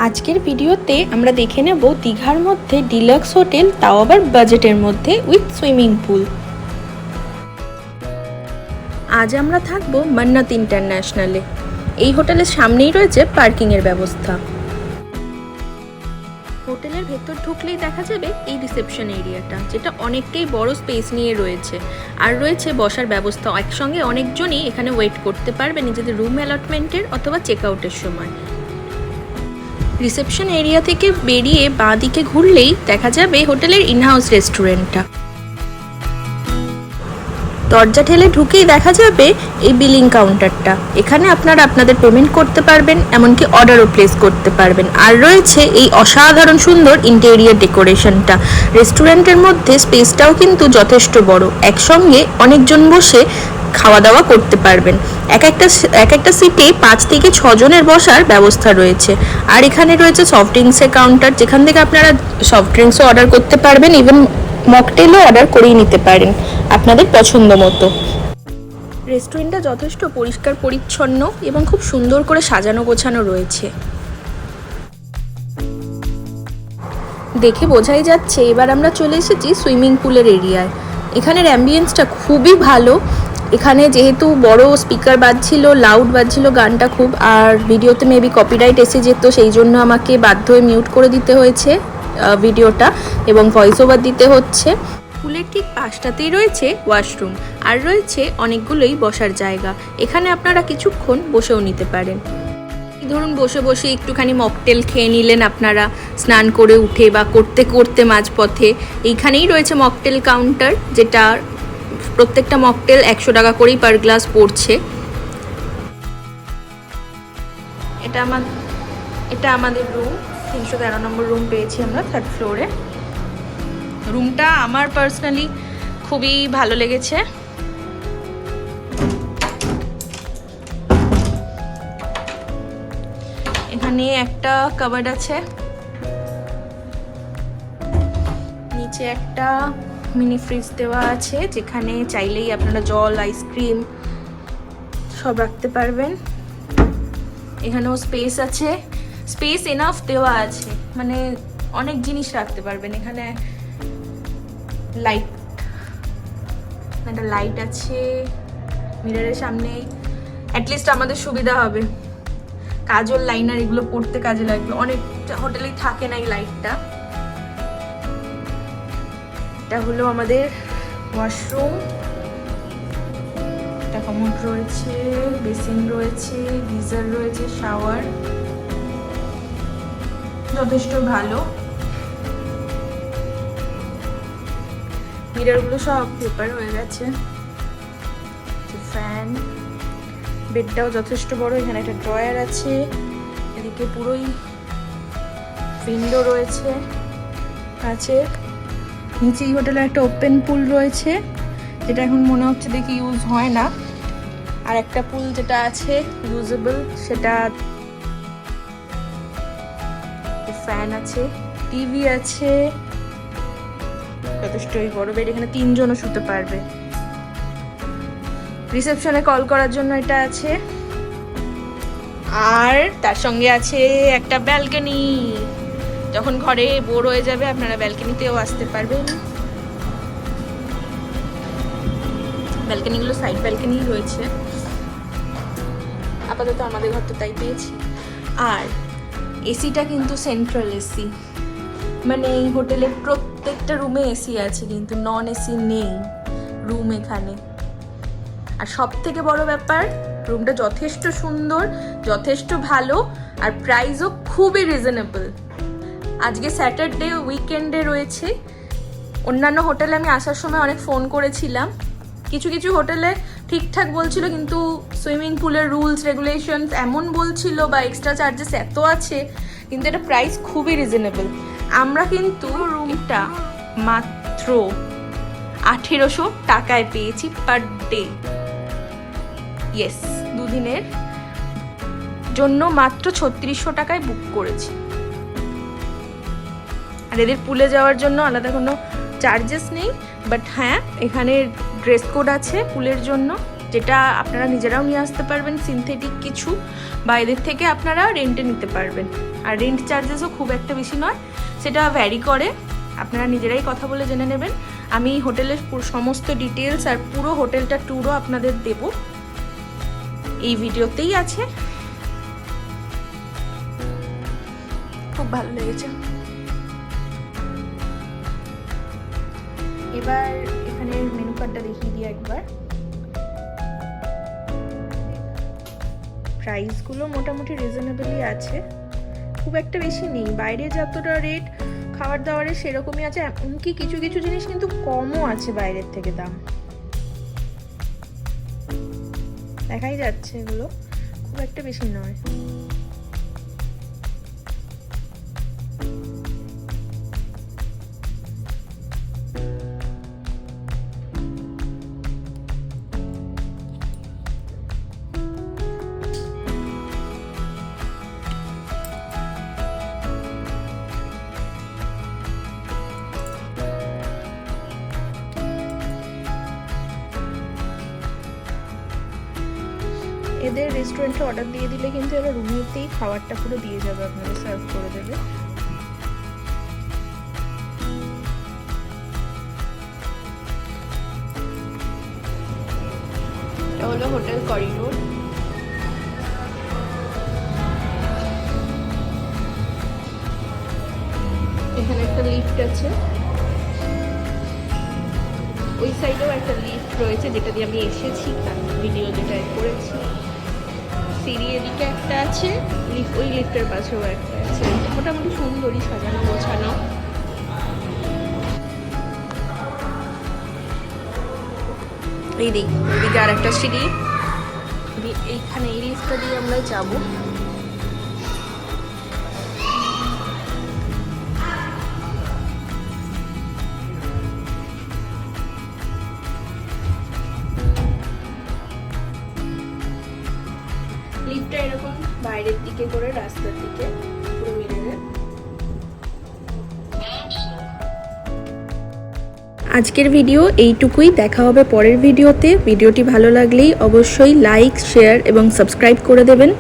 আজকের ভিডিওতে আমরা দেখে নেব দীঘার মধ্যে ডিলাক্স হোটেল, তাও আবার বাজেটের মধ্যে উইথ সুইমিং পুল। আজ আমরা থাকব মান্নাত ইন্টারন্যাশনালে। এই হোটেলের সামনেই রয়েছে পার্কিংয়ের ব্যবস্থা। হোটেলের ভেতর ঢুকলেই দেখা যাবে এই রিসেপশন এরিয়াটা, যেটা অনেকটাই বড় স্পেস নিয়ে রয়েছে। আর রয়েছে বসার ব্যবস্থা, একসঙ্গে অনেকজনই এখানে ওয়েট করতে পারবে নিজেদের রুম অ্যালটমেন্টের অথবা চেক আউটের সময়। রিসেপশন এরিয়া থেকে বেরিয়ে বাঁ দিকে ঘুরলেই দেখা যাবে হোটেলের ইনহাউস রেস্টুরেন্টটা। দরজা ঠেলে ঢুকেই দেখা যাবে এই বিলিং কাউন্টারটা। এখানে আপনারা আপনাদের পেমেন্ট করতে পারবেন, এমনকি অর্ডারও প্লেস করতে পারবেন। আর রয়েছে এই অসাধারণ সুন্দর ইন্টেরিয়ার ডেকোরেশনটা। রেস্টুরেন্টের মধ্যে স্পেসটাও কিন্তু যথেষ্ট বড়, একসঙ্গে অনেকজন বসে খাওয়া দাওয়া করতে পারবেন। এক একটা সিটে 5 থেকে 6 জনের বসার ব্যবস্থা রয়েছে। আর এখানে রয়েছে সফট ড্রিঙ্কসের কাউন্টার, যেখান থেকে আপনারা সফট ড্রিঙ্কসও অর্ডার করতে পারবেন, ইভেন মকটেলও অর্ডার করেই নিতে পারেন আপনাদের পছন্দ মতো। রেস্টুরেন্টটা যথেষ্ট পরিষ্কার পরিচ্ছন্ন এবং খুব সুন্দর করে সাজানো গোছানো রয়েছে। দেখে বোঝাই যাচ্ছে এবার আমরা চলে এসেছি সুইমিং পুলের এরিয়ায়। এখানের অ্যাম্বিয়েন্সটা খুবই ভালো। এখানে যেহেতু বড় স্পিকার বাজছিল, লাউড বাজছিল গানটা খুব, আর ভিডিওতে মেবি কপিরাইট এসে যেত, সেই জন্য আমাকে বাধ্য হয়ে মিউট করে দিতে হয়েছে ভিডিওটা এবং ভয়েস ওভার দিতে হচ্ছে। পুলের ঠিক পাশটাতেই রয়েছে ওয়াশরুম, আর রয়েছে অনেকগুলোই বসার জায়গা। এখানে আপনারা কিছুক্ষণ বসেও নিতে পারেন। ধরুন বসে বসে একটুখানি মকটেল খেয়ে নিলেন আপনারা স্নান করে উঠে বা করতে করতে মাঝপথে। এইখানেই রয়েছে মকটেল কাউন্টার, যেটা প্রত্যেকটা মকটেল 100 টাকা করেই পার গ্লাস পড়ছে। এটা আমাদের রুম, 313 নম্বর রুম পেয়েছি আমরা 3rd ফ্লোরে। রুমটা আমার পার্সোনালি খুবই ভালো লেগেছে। এখানে একটা কাবার্ড আছে, নিচে একটা মিনি ফ্রিজ দেওয়া আছে, যেখানে চাইলেই আপনারা জল, আইসক্রিম সব রাখতে পারবেন। এখানেও স্পেস আছে, স্পেস এনাফ দেওয়া আছে, মানে অনেক জিনিস রাখতে পারবেন। এখানে একটা লাইট আছে মিররের সামনে, অ্যাটলিস্ট আমাদের সুবিধা হবে। কাজল, লাইনার এগুলো পড়তে কাজে লাগবে, অনেক হোটেলেই থাকে না এই লাইটটা। এটা হলো আমাদের ওয়াশরুম। একটা কমোড রয়েছে, বেসিন রয়েছে, গিজার রয়েছে, শাওয়ার যথেষ্ট ভালো। মিররগুলো সব পেপার হয়ে গেছে। ফ্যান, বেডটাও যথেষ্ট বড়। এখানে একটা ড্রয়ার আছে, এদিকে পুরোই উইন্ডো রয়েছে আছে। নিচে এই হোটেলে একটা ওপেন পুল রয়েছে, যেটা এখন মনে হচ্ছে দেখি ইউজ হয় না। আর একটা পুল যেটা আছে ইউজেবল, সেটা ফ্যান আছে, টিভি আছে, যথেষ্টই বড় বেড। এখানে 3 জনও শুতে পারবে। রিসেপশনে কল করার জন্য এটা আছে, আর তার সঙ্গে আছে একটা ব্যালকনি। যখন ঘরে বোর হয়ে যাবে আপনারা ব্যালকনিতেও আসতে পারবেন। ব্যালকনিগুলো সাইড ব্যালকনি রয়েছে। আপাতত আমাদের ঘর তো তাই পেয়েছি। আর এসিটা কিন্তু সেন্ট্রাল এসি, মানে এই হোটেলের প্রত্যেকটা রুমে এসি আছে, কিন্তু নন এসি নেই রুম এখানে। আর সব থেকে বড় ব্যাপার, রুমটা যথেষ্ট সুন্দর, যথেষ্ট ভালো, আর প্রাইসও খুবই রিজনেবল। আজকে স্যাটারডে, উইকেন্ডে রয়েছে। অন্যান্য হোটেলে আমি আসার সময় অনেক ফোন করেছিলাম, কিছু কিছু হোটেলে ঠিকঠাক বলছিল, কিন্তু সুইমিং পুলের রুলস রেগুলেশনস এমন বলছিল বা এক্সট্রা চার্জেস এত আছে, কিন্তু এটা প্রাইস খুবই রিজনেবল। আমরা কিন্তু রুমটা মাত্র 1800 টাকায় পেয়েছি পার ডে। ইয়েস, 2 দিনের জন্য মাত্র 3600 টাকায় বুক করেছি। আর এদের পুলে যাওয়ার জন্য আলাদা কোনো চার্জেস নেই, বাট হ্যাঁ এখানে ড্রেস কোড আছে পুলের জন্য, যেটা আপনারা নিজেরাও নিয়ে আসতে পারবেন, সিনথেটিক কিছু, বা এদের থেকে আপনারা রেন্টে নিতে পারবেন। আর রেন্ট চার্জেসও খুব একটা বেশি নয়, সেটা ভ্যারি করে, আপনারা নিজেরাই কথা বলে জেনে নেবেন। আমি হোটেলের সমস্ত ডিটেলস আর পুরো হোটেলটা ট্যুরও আপনাদের দেব, এই ভিডিওতেই আছে। খুব ভালো লেগেছে। এবার এখানে মেনু কার্ডটা দেখিয়ে দিই একবার। প্রাইসগুলো মোটামুটি রিজনেবলই আছে, খুব একটা বেশি নেই। বাইরে যতটা রেট খাবার দাবারের সেরকমই আছে, এমনকি কিছু কিছু জিনিস কিন্তু কমও আছে বাইরের থেকে দাম, দেখাই যাচ্ছে, এগুলো খুব একটা বেশি নয়। এদের রেস্টুরেন্টে অর্ডার দিয়ে দিলে কিন্তু এরা রুমেতেই খাবারটা পুরো দিয়ে যাবে, আপনাদের সার্ভ করে দেবে। এটা হলো হোটেল করিডোর। এখানে একটা লিফট আছে, ওই সাইডেও একটা লিফট রয়েছে যেটা দিয়ে আমি এসেছি, ভিডিও যেটা করেছি। সিঁড়ি এদিকে একটা আছে, ওই লিফটের পাশেও একটা আছে। মোটামুটি সুন্দরই সাজানো গোছানো। এইদিকে আর একটা সিঁড়ি, এইখানে এই লিফটটা দিয়ে আমরা যাবো। লিফটটা এরকম বাইরের দিকে করে রাস্তার দিকে পুরো মিররে। আজকের ভিডিও এইটুকুই, দেখা হবে পরের ভিডিওতে। ভিডিওটি ভালো লাগলেই অবশ্যই লাইক, শেয়ার এবং সাবস্ক্রাইব করে দেবেন।